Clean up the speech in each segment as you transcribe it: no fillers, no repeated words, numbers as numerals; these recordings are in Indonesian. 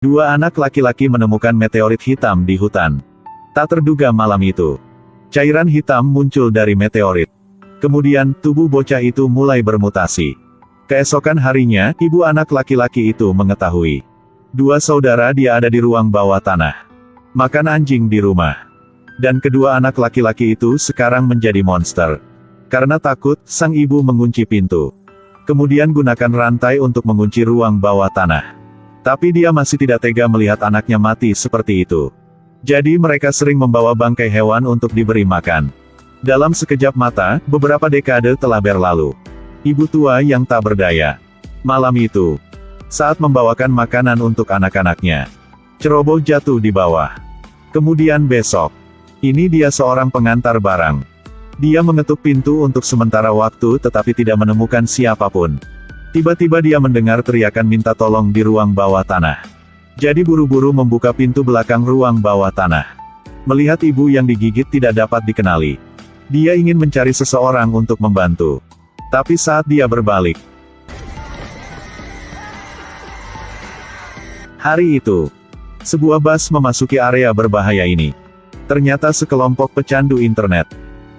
Dua anak laki-laki menemukan meteorit hitam di hutan. Tak terduga malam itu, cairan hitam muncul dari meteorit. Kemudian, tubuh bocah itu mulai bermutasi. Keesokan harinya, ibu anak laki-laki itu mengetahui. Dua saudara dia ada di ruang bawah tanah. Makan anjing di rumah. Dan kedua anak laki-laki itu sekarang menjadi monster. Karena takut, sang ibu mengunci pintu. Kemudian gunakan rantai untuk mengunci ruang bawah tanah. Tapi dia masih tidak tega melihat anaknya mati seperti itu. Jadi mereka sering membawa bangkai hewan untuk diberi makan. Dalam sekejap mata, beberapa dekade telah berlalu. Ibu tua yang tak berdaya. Malam itu, saat membawakan makanan untuk anak-anaknya, ceroboh jatuh di bawah. Kemudian besok, ini dia seorang pengantar barang. Dia mengetuk pintu untuk sementara waktu tetapi tidak menemukan siapapun. Tiba-tiba dia mendengar teriakan minta tolong di ruang bawah tanah. Jadi buru-buru membuka pintu belakang ruang bawah tanah. Melihat ibu yang digigit tidak dapat dikenali. Dia ingin mencari seseorang untuk membantu. Tapi saat dia berbalik, hari itu, sebuah bus memasuki area berbahaya ini. Ternyata sekelompok pecandu internet.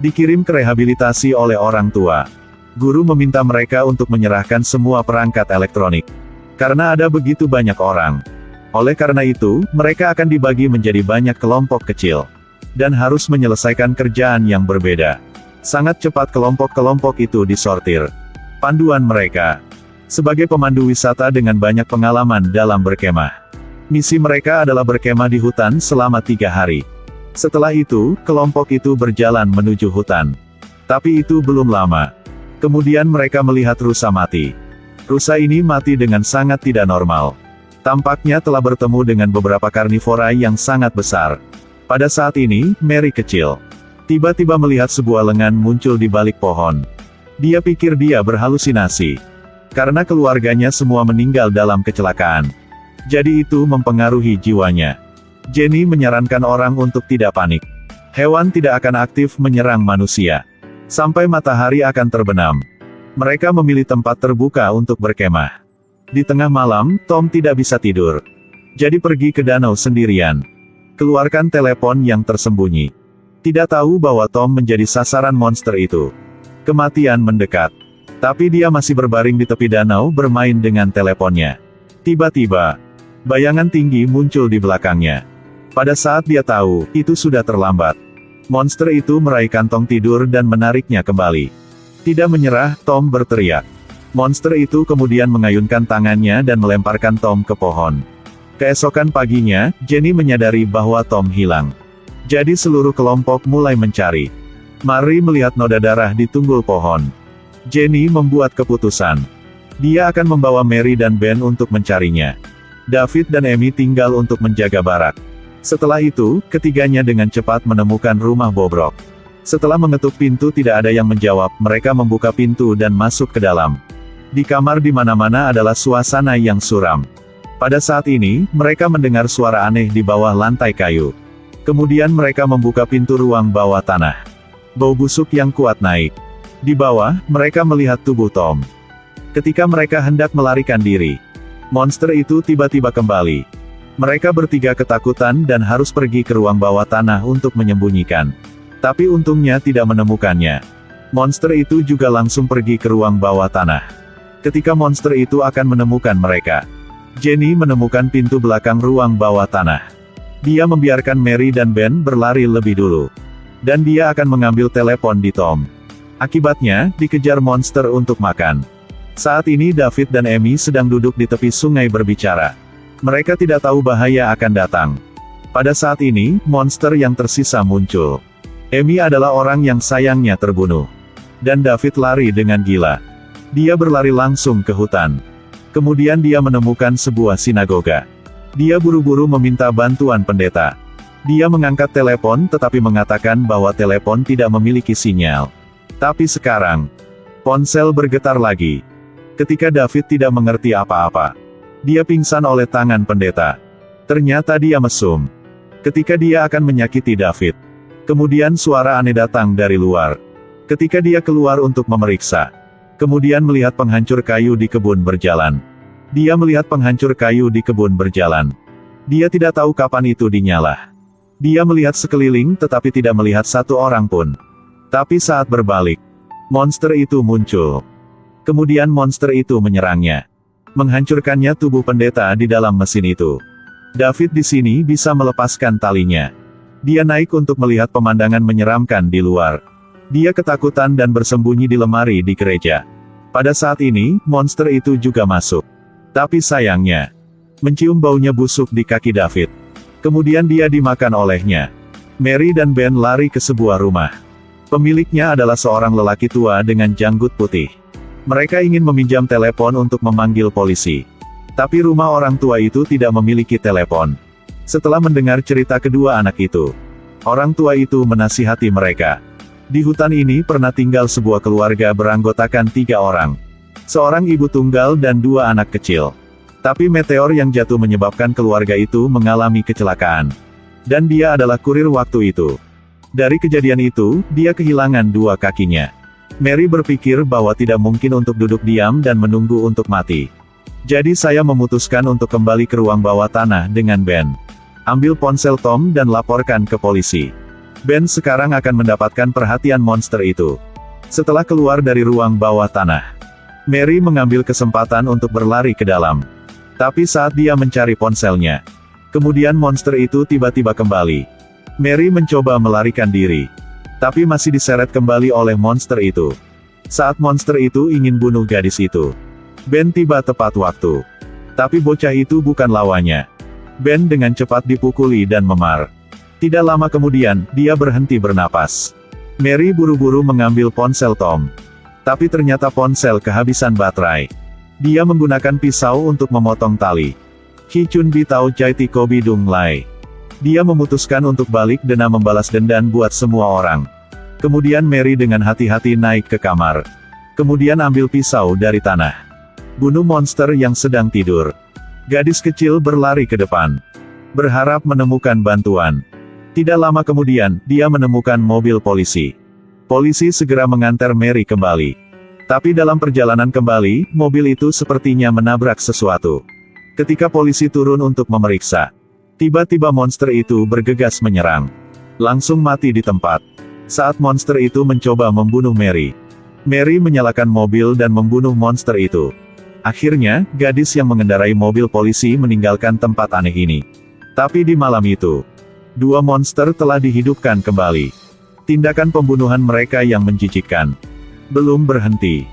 Dikirim ke rehabilitasi oleh orang tua. Guru meminta mereka untuk menyerahkan semua perangkat elektronik. Karena ada begitu banyak orang. Oleh karena itu, mereka akan dibagi menjadi banyak kelompok kecil. Dan harus menyelesaikan kerjaan yang berbeda. Sangat cepat kelompok-kelompok itu disortir. Panduan mereka. Sebagai pemandu wisata dengan banyak pengalaman dalam berkemah. Misi mereka adalah berkemah di hutan selama 3 hari. Setelah itu, kelompok itu berjalan menuju hutan. Tapi itu belum lama. Kemudian mereka melihat rusa mati. Rusa ini mati dengan sangat tidak normal. Tampaknya telah bertemu dengan beberapa karnivora yang sangat besar. Pada saat ini, Mary kecil. Tiba-tiba melihat sebuah lengan muncul di balik pohon. Dia pikir dia berhalusinasi. Karena keluarganya semua meninggal dalam kecelakaan. Jadi itu mempengaruhi jiwanya. Jenny menyarankan orang untuk tidak panik. Hewan tidak akan aktif menyerang manusia. Sampai matahari akan terbenam. Mereka memilih tempat terbuka untuk berkemah. Di tengah malam, Tom tidak bisa tidur. Jadi pergi ke danau sendirian. Keluarkan telepon yang tersembunyi. Tidak tahu bahwa Tom menjadi sasaran monster itu. Kematian mendekat. Tapi dia masih berbaring di tepi danau bermain dengan teleponnya. Tiba-tiba, bayangan tinggi muncul di belakangnya. Pada saat dia tahu, itu sudah terlambat. Monster itu meraih kantong tidur dan menariknya kembali. Tidak menyerah, Tom berteriak. Monster itu kemudian mengayunkan tangannya dan melemparkan Tom ke pohon. Keesokan paginya, Jenny menyadari bahwa Tom hilang. Jadi seluruh kelompok mulai mencari. Mary melihat noda darah di tunggul pohon. Jenny membuat keputusan. Dia akan membawa Mary dan Ben untuk mencarinya. David dan Amy tinggal untuk menjaga barak. Setelah itu, ketiganya dengan cepat menemukan rumah bobrok. Setelah mengetuk pintu tidak ada yang menjawab, mereka membuka pintu dan masuk ke dalam. Di kamar di mana-mana adalah suasana yang suram. Pada saat ini, mereka mendengar suara aneh di bawah lantai kayu. Kemudian mereka membuka pintu ruang bawah tanah. Bau busuk yang kuat naik. Di bawah, mereka melihat tubuh Tom. Ketika mereka hendak melarikan diri, monster itu tiba-tiba kembali. Mereka bertiga ketakutan dan harus pergi ke ruang bawah tanah untuk menyembunyikan. Tapi untungnya tidak menemukannya. Monster itu juga langsung pergi ke ruang bawah tanah. Ketika monster itu akan menemukan mereka, Jenny menemukan pintu belakang ruang bawah tanah. Dia membiarkan Mary dan Ben berlari lebih dulu. Dan dia akan mengambil telepon di Tom. Akibatnya, dikejar monster untuk makan. Saat ini David dan Amy sedang duduk di tepi sungai berbicara. Mereka tidak tahu bahaya akan datang. Pada saat ini, monster yang tersisa muncul. Amy adalah orang yang sayangnya terbunuh. Dan David lari dengan gila. Dia berlari langsung ke hutan. Kemudian dia menemukan sebuah sinagoga. Dia buru-buru meminta bantuan pendeta. Dia mengangkat telepon tetapi mengatakan bahwa telepon tidak memiliki sinyal. Tapi sekarang, ponsel bergetar lagi. Ketika David tidak mengerti apa-apa. Dia pingsan oleh tangan pendeta. Ternyata dia mesum. Ketika dia akan menyakiti David. Kemudian suara aneh datang dari luar. Ketika dia keluar untuk memeriksa. Kemudian melihat penghancur kayu di kebun berjalan. Dia melihat penghancur kayu di kebun berjalan. Dia tidak tahu kapan itu dinyala. Dia melihat sekeliling tetapi tidak melihat satu orang pun. Tapi saat berbalik, monster itu muncul. Kemudian monster itu menyerangnya. Menghancurkannya tubuh pendeta di dalam mesin itu. David di sini bisa melepaskan talinya. Dia naik untuk melihat pemandangan menyeramkan di luar. Dia ketakutan dan bersembunyi di lemari di gereja. Pada saat ini, monster itu juga masuk. Tapi sayangnya, mencium baunya busuk di kaki David. Kemudian dia dimakan olehnya. Mary dan Ben lari ke sebuah rumah. Pemiliknya adalah seorang lelaki tua dengan janggut putih. Mereka ingin meminjam telepon untuk memanggil polisi. Tapi rumah orang tua itu tidak memiliki telepon. Setelah mendengar cerita kedua anak itu, orang tua itu menasihati mereka. Di hutan ini pernah tinggal sebuah keluarga beranggotakan 3 orang. Seorang ibu tunggal dan 2 anak kecil. Tapi meteor yang jatuh menyebabkan keluarga itu mengalami kecelakaan. Dan dia adalah kurir waktu itu. Dari kejadian itu, dia kehilangan 2 kakinya. Mary berpikir bahwa tidak mungkin untuk duduk diam dan menunggu untuk mati. Jadi saya memutuskan untuk kembali ke ruang bawah tanah dengan Ben. Ambil ponsel Tom dan laporkan ke polisi. Ben sekarang akan mendapatkan perhatian monster itu. Setelah keluar dari ruang bawah tanah, Mary mengambil kesempatan untuk berlari ke dalam. Tapi saat dia mencari ponselnya, kemudian monster itu tiba-tiba kembali. Mary mencoba melarikan diri. Tapi masih diseret kembali oleh monster itu. Saat monster itu ingin bunuh gadis itu, Ben tiba tepat waktu. Tapi bocah itu bukan lawannya. Ben dengan cepat dipukuli dan memar. Tidak lama kemudian, dia berhenti bernapas. Mary buru-buru mengambil ponsel Tom. Tapi ternyata ponsel kehabisan baterai. Dia menggunakan pisau untuk memotong tali. Ki Chun Bi Tao Chai Ti Ko Bi Dung Lai. Dia memutuskan untuk balik dan membalas dendam buat semua orang. Kemudian Mary dengan hati-hati naik ke kamar. Kemudian ambil pisau dari tanah. Bunuh monster yang sedang tidur. Gadis kecil berlari ke depan. Berharap menemukan bantuan. Tidak lama kemudian, dia menemukan mobil polisi. Polisi segera mengantar Mary kembali. Tapi dalam perjalanan kembali, mobil itu sepertinya menabrak sesuatu. Ketika polisi turun untuk memeriksa, tiba-tiba monster itu bergegas menyerang. Langsung mati di tempat. Saat monster itu mencoba membunuh Mary, Mary menyalakan mobil dan membunuh monster itu. Akhirnya, gadis yang mengendarai mobil polisi meninggalkan tempat aneh ini. Tapi di malam itu, 2 monster telah dihidupkan kembali. Tindakan pembunuhan mereka yang menjijikkan belum berhenti.